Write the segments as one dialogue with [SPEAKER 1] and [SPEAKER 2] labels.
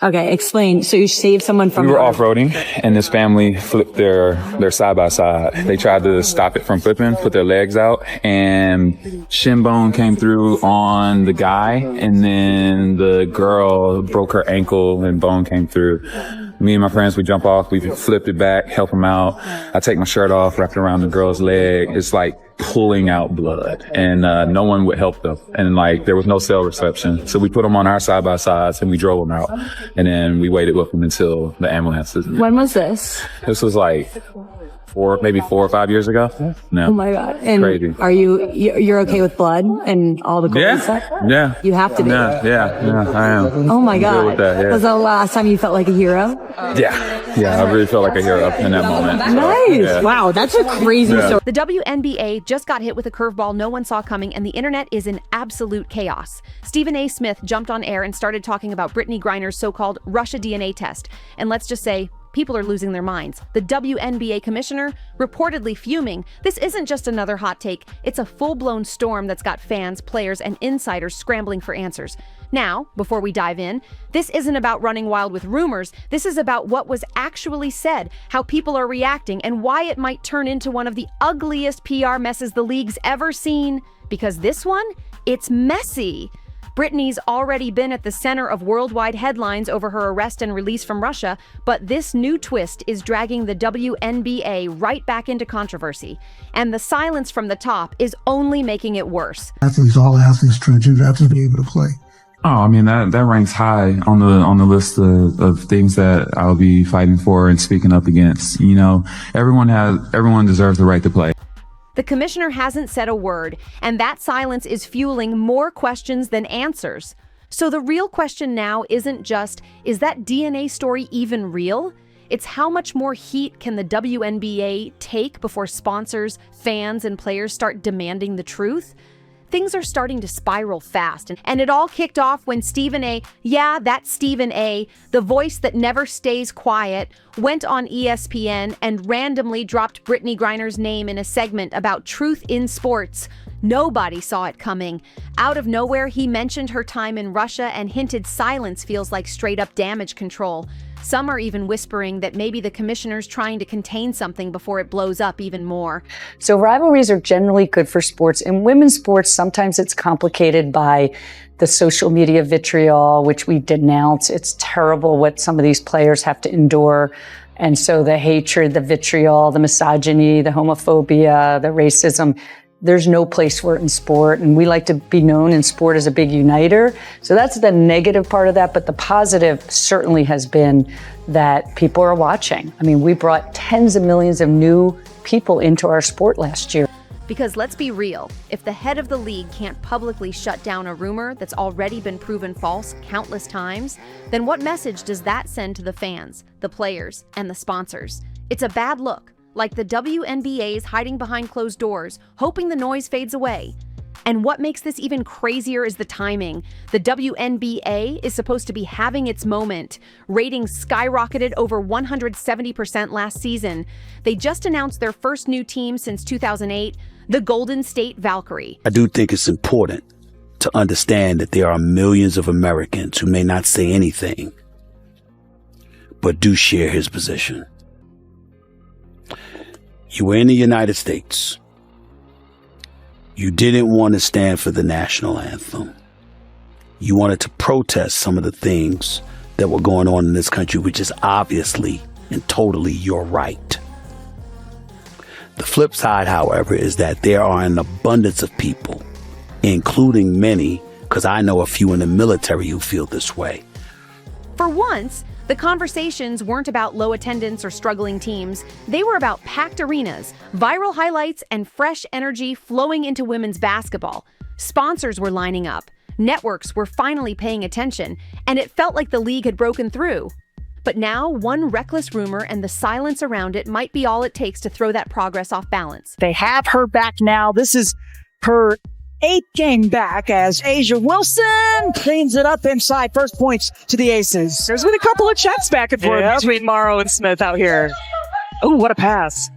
[SPEAKER 1] Okay, explain. So you saved someone from...
[SPEAKER 2] We were off-roading, and this family flipped their side-by-side. They tried to stop it from flipping, put their legs out, and shin bone came through on the guy, and then the girl broke her ankle and bone came through. Me and my friends, we jump off, we flipped it back, help them out. I take my shirt off, wrap it around the girl's leg. It's like pulling out blood, and no one would help them. And like, there was no cell reception. So we put them on our side-by-sides and we drove them out. And then we waited with them until the ambulances.
[SPEAKER 1] When was this?
[SPEAKER 2] This was like maybe 4 or 5 years ago. No.
[SPEAKER 1] Oh my God. And
[SPEAKER 2] crazy.
[SPEAKER 1] Are you're okay with blood and all the gore stuff?
[SPEAKER 2] Yeah.
[SPEAKER 1] You have to be.
[SPEAKER 2] Yeah, I am.
[SPEAKER 1] Oh my God.
[SPEAKER 2] With that, yeah.
[SPEAKER 1] Was that the last time you felt like a hero?
[SPEAKER 2] Yeah, I really felt like a hero in that moment.
[SPEAKER 1] Nice.
[SPEAKER 2] Yeah.
[SPEAKER 1] Wow, that's a crazy story.
[SPEAKER 3] The WNBA just got hit with a curveball no one saw coming, and the internet is in absolute chaos. Stephen A. Smith jumped on air and started talking about Brittney Griner's so-called Russia DNA test. And let's just say, people are losing their minds. The WNBA commissioner reportedly fuming. This isn't just another hot take. It's a full-blown storm that's got fans, players, and insiders scrambling for answers. Now, before we dive in, this isn't about running wild with rumors. This is about what was actually said, how people are reacting, and why it might turn into one of the ugliest PR messes the league's ever seen. Because this one, it's messy. Brittney's already been at the center of worldwide headlines over her arrest and release from Russia, but this new twist is dragging the WNBA right back into controversy. And the silence from the top is only making it worse.
[SPEAKER 4] Athletes, all athletes, transgender athletes, be able to play.
[SPEAKER 2] Oh, I mean, that ranks high on the list of things that I'll be fighting for and speaking up against. You know, everyone deserves the right to play.
[SPEAKER 3] The commissioner hasn't said a word, and that silence is fueling more questions than answers. So the real question now isn't just, is that DNA story even real? It's how much more heat can the WNBA take before sponsors, fans, and players start demanding the truth? Things are starting to spiral fast, and it all kicked off when Stephen A., yeah, that's Stephen A., the voice that never stays quiet, went on ESPN and randomly dropped Brittney Griner's name in a segment about truth in sports. Nobody saw it coming. Out of nowhere, he mentioned her time in Russia and hinted silence feels like straight-up damage control. Some are even whispering that maybe the commissioner's trying to contain something before it blows up even more.
[SPEAKER 5] So rivalries are generally good for sports. In women's sports, sometimes it's complicated by the social media vitriol, which we denounce. It's terrible what some of these players have to endure. And so the hatred, the vitriol, the misogyny, the homophobia, the racism, there's no place for it in sport. And we like to be known in sport as a big uniter. So that's the negative part of that. But the positive certainly has been that people are watching. I mean, we brought tens of millions of new people into our sport last year.
[SPEAKER 3] Because let's be real, if the head of the league can't publicly shut down a rumor that's already been proven false countless times, then what message does that send to the fans, the players, and the sponsors? It's a bad look. Like the WNBA's hiding behind closed doors, hoping the noise fades away. And what makes this even crazier is the timing. The WNBA is supposed to be having its moment. Ratings skyrocketed over 170% last season. They just announced their first new team since 2008, the Golden State Valkyrie.
[SPEAKER 6] I do think it's important to understand that there are millions of Americans who may not say anything, but do share his position. You were in the United States. You didn't want to stand for the national anthem. You wanted to protest some of the things that were going on in this country, which is obviously and totally your right. The flip side, however, is that there are an abundance of people, including many, because I know a few in the military who feel this way.
[SPEAKER 3] For once, the conversations weren't about low attendance or struggling teams. They were about packed arenas, viral highlights, and fresh energy flowing into women's basketball. Sponsors were lining up. Networks were finally paying attention, and it felt like the league had broken through. But now, one reckless rumor and the silence around it might be all it takes to throw that progress off balance.
[SPEAKER 7] They have her back now. This is her 8th game back as A'ja Wilson cleans it up inside. First points to the Aces.
[SPEAKER 8] There's been a couple of checks back and forth between Morrow and Smith out here. Oh, what a pass.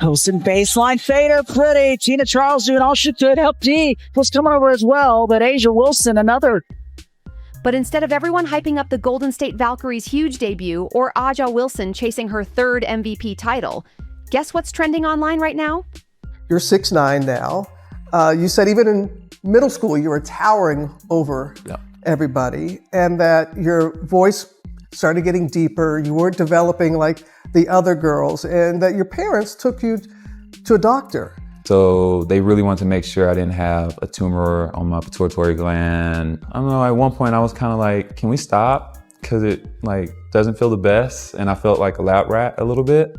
[SPEAKER 7] Wilson baseline fader, pretty. Tina Charles doing all she could. Help D was coming over as well, but A'ja Wilson, another.
[SPEAKER 3] But instead of everyone hyping up the Golden State Valkyries' huge debut or Aja Wilson chasing her third MVP title, guess what's trending online right now?
[SPEAKER 9] You're 6'9" now. You said even in middle school you were towering over everybody, and that your voice started getting deeper. You weren't developing like the other girls, and that your parents took you to a doctor.
[SPEAKER 2] So they really wanted to make sure I didn't have a tumor on my pituitary gland. I don't know, at one point I was kind of like, can we stop? Because it doesn't feel the best, and I felt like a lab rat a little bit.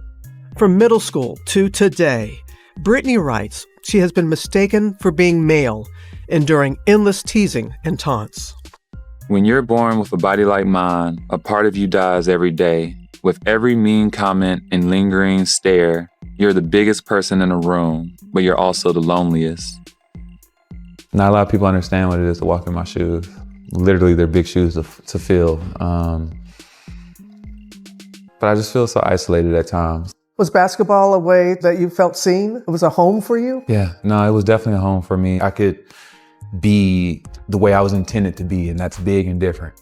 [SPEAKER 9] From middle school to today, Brittney writes she has been mistaken for being male, enduring endless teasing and taunts.
[SPEAKER 2] When you're born with a body like mine, a part of you dies every day. With every mean comment and lingering stare, you're the biggest person in a room, but you're also the loneliest. Not a lot of people understand what it is to walk in my shoes. Literally, they're big shoes to fill. But I just feel so isolated at times.
[SPEAKER 9] Was basketball a way that you felt seen? It was a home for you?
[SPEAKER 2] Yeah, no, it was definitely a home for me. I could be the way I was intended to be, and that's big and different.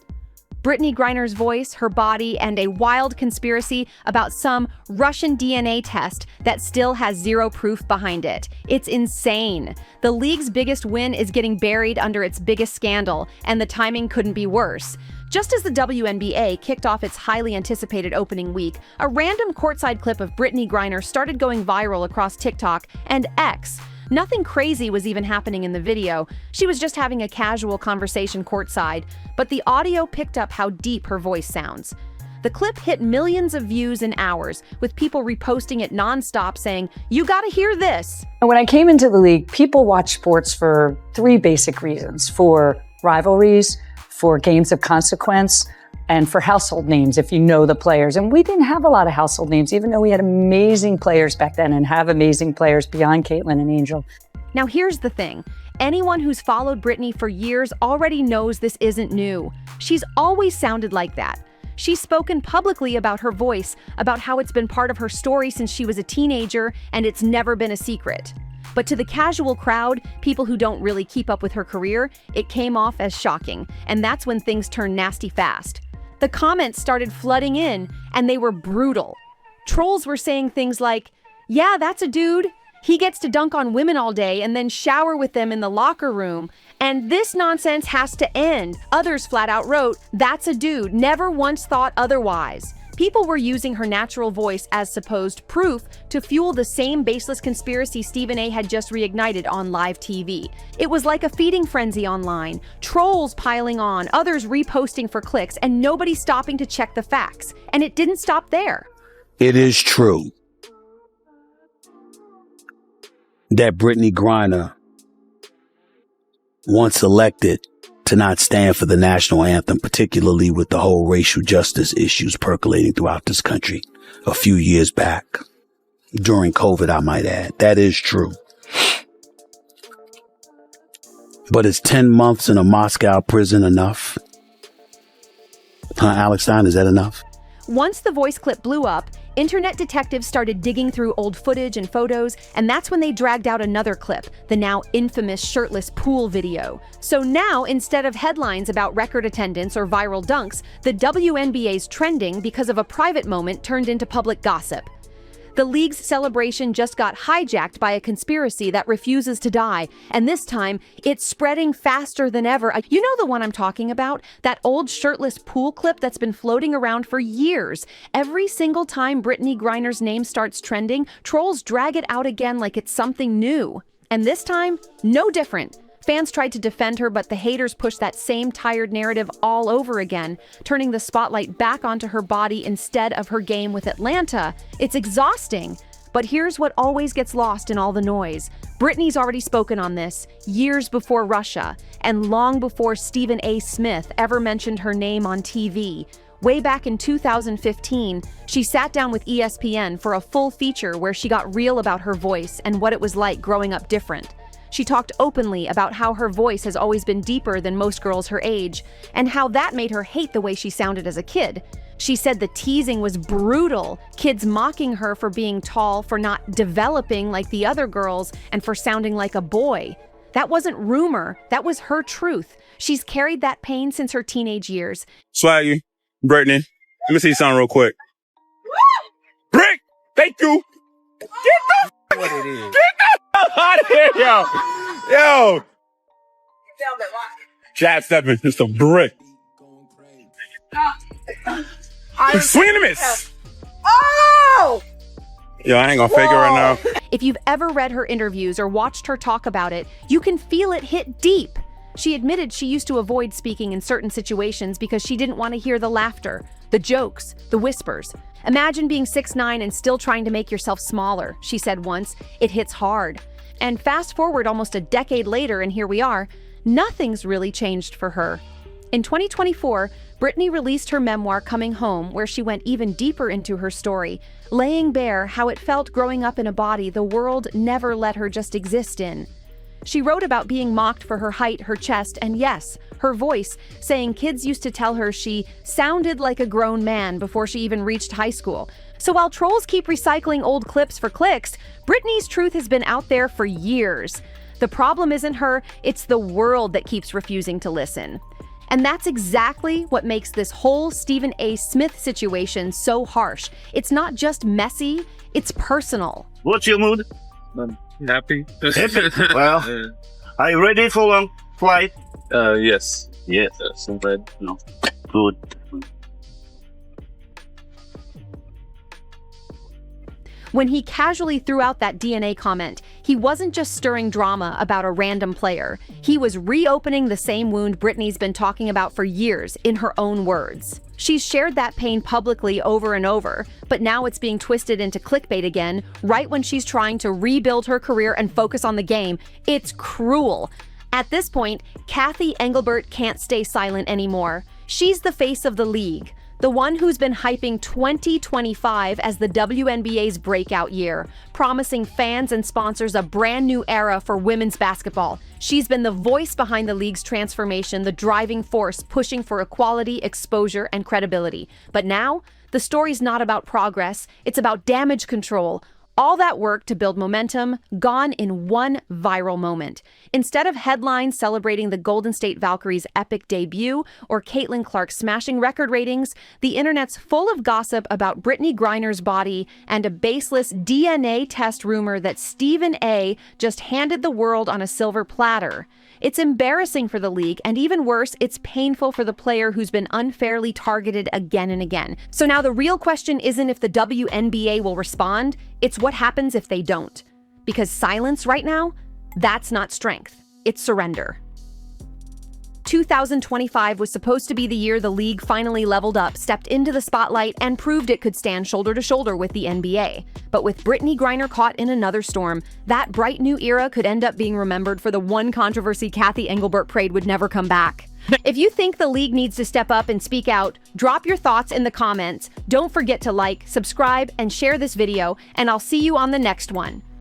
[SPEAKER 3] Brittney Griner's voice, her body, and a wild conspiracy about some Russian DNA test that still has zero proof behind it. It's insane. The league's biggest win is getting buried under its biggest scandal, and the timing couldn't be worse. Just as the WNBA kicked off its highly anticipated opening week, a random courtside clip of Brittney Griner started going viral across TikTok and X. Nothing crazy was even happening in the video. She was just having a casual conversation courtside, but the audio picked up how deep her voice sounds. The clip hit millions of views in hours, with people reposting it nonstop saying, "You gotta hear this."
[SPEAKER 5] When I came into the league, people watch sports for three basic reasons: for rivalries, for games of consequence, and for household names, if you know the players. And we didn't have a lot of household names, even though we had amazing players back then and have amazing players beyond Caitlin and Angel.
[SPEAKER 3] Now here's the thing. Anyone who's followed Brittney for years already knows this isn't new. She's always sounded like that. She's spoken publicly about her voice, about how it's been part of her story since she was a teenager, and it's never been a secret. But to the casual crowd, people who don't really keep up with her career, it came off as shocking, and that's when things turn nasty fast. The comments started flooding in, and they were brutal. Trolls were saying things like, "Yeah, that's a dude. He gets to dunk on women all day and then shower with them in the locker room. And this nonsense has to end." Others flat out wrote, "That's a dude. Never once thought otherwise." People were using her natural voice as supposed proof to fuel the same baseless conspiracy Stephen A. had just reignited on live TV. It was like a feeding frenzy online, trolls piling on, others reposting for clicks, and nobody stopping to check the facts. And it didn't stop there.
[SPEAKER 6] It is true that Brittney Griner once elected to not stand for the national anthem, particularly with the whole racial justice issues percolating throughout this country a few years back, during COVID, I might add. That is true. But is 10 months in a Moscow prison enough? Alex Stein, is that enough?
[SPEAKER 3] Once the voice clip blew up, internet detectives started digging through old footage and photos, and that's when they dragged out another clip, the now infamous shirtless pool video. So now, instead of headlines about record attendance or viral dunks, the WNBA's trending because of a private moment turned into public gossip. The league's celebration just got hijacked by a conspiracy that refuses to die, and this time, it's spreading faster than ever. You know the one I'm talking about? That old shirtless pool clip that's been floating around for years. Every single time Brittney Griner's name starts trending, trolls drag it out again like it's something new. And this time, no different. Fans tried to defend her, but the haters pushed that same tired narrative all over again, turning the spotlight back onto her body instead of her game with Atlanta. It's exhausting. But here's what always gets lost in all the noise. Brittney's already spoken on this years before Russia, and long before Stephen A. Smith ever mentioned her name on TV. Way back in 2015, she sat down with ESPN for a full feature where she got real about her voice and what it was like growing up different. She talked openly about how her voice has always been deeper than most girls her age, and how that made her hate the way she sounded as a kid. She said the teasing was brutal, kids mocking her for being tall, for not developing like the other girls, and for sounding like a boy. That wasn't rumor. That was her truth. She's carried that pain since her teenage years.
[SPEAKER 10] Swaggy, Brittney, let me see something real quick. Brick! Thank you! Get the out of here, yo! Yo! Jab stepping, it's a brick. Swing and a miss!
[SPEAKER 11] Oh!
[SPEAKER 10] Yo, I ain't gonna fake it right now.
[SPEAKER 3] If you've ever read her interviews or watched her talk about it, you can feel it hit deep. She admitted she used to avoid speaking in certain situations because she didn't want to hear the laughter, the jokes, the whispers. Imagine being 6'9" and still trying to make yourself smaller, she said once. It hits hard. And fast forward almost a decade later, and here we are, nothing's really changed for her. In 2024, Brittney released her memoir, Coming Home, where she went even deeper into her story, laying bare how it felt growing up in a body the world never let her just exist in. She wrote about being mocked for her height, her chest, and yes, her voice, saying kids used to tell her she sounded like a grown man before she even reached high school. So while trolls keep recycling old clips for clicks, Brittney's truth has been out there for years. The problem isn't her, it's the world that keeps refusing to listen. And that's exactly what makes this whole Stephen A. Smith situation so harsh. It's not just messy, it's personal.
[SPEAKER 12] What's your mood?
[SPEAKER 13] I'm happy.
[SPEAKER 12] Happy? Well, are you ready for long flight?
[SPEAKER 13] Yes.
[SPEAKER 12] Yes.
[SPEAKER 13] I'm ready.
[SPEAKER 12] No. Good.
[SPEAKER 3] When he casually threw out that DNA comment, he wasn't just stirring drama about a random player. He was reopening the same wound Brittney's been talking about for years, in her own words. She's shared that pain publicly over and over, but now it's being twisted into clickbait again, right when she's trying to rebuild her career and focus on the game. It's cruel. At this point, Cathy Engelbert can't stay silent anymore. She's the face of the league. The one who's been hyping 2025 as the WNBA's breakout year, promising fans and sponsors a brand new era for women's basketball. She's been the voice behind the league's transformation, the driving force pushing for equality, exposure, and credibility. But now, the story's not about progress, it's about damage control. All that work to build momentum, gone in one viral moment. Instead of headlines celebrating the Golden State Valkyries' epic debut or Caitlin Clark smashing record ratings, the internet's full of gossip about Brittney Griner's body and a baseless DNA test rumor that Stephen A. just handed the world on a silver platter. It's embarrassing for the league, and even worse, it's painful for the player who's been unfairly targeted again and again. So now the real question isn't if the WNBA will respond, it's what happens if they don't. Because silence right now, that's not strength, it's surrender. 2025 was supposed to be the year the league finally leveled up, stepped into the spotlight, and proved it could stand shoulder to shoulder with the NBA. But with Brittney Griner caught in another storm, that bright new era could end up being remembered for the one controversy Cathy Engelbert prayed would never come back. If you think the league needs to step up and speak out, drop your thoughts in the comments. Don't forget to like, subscribe, and share this video, and I'll see you on the next one.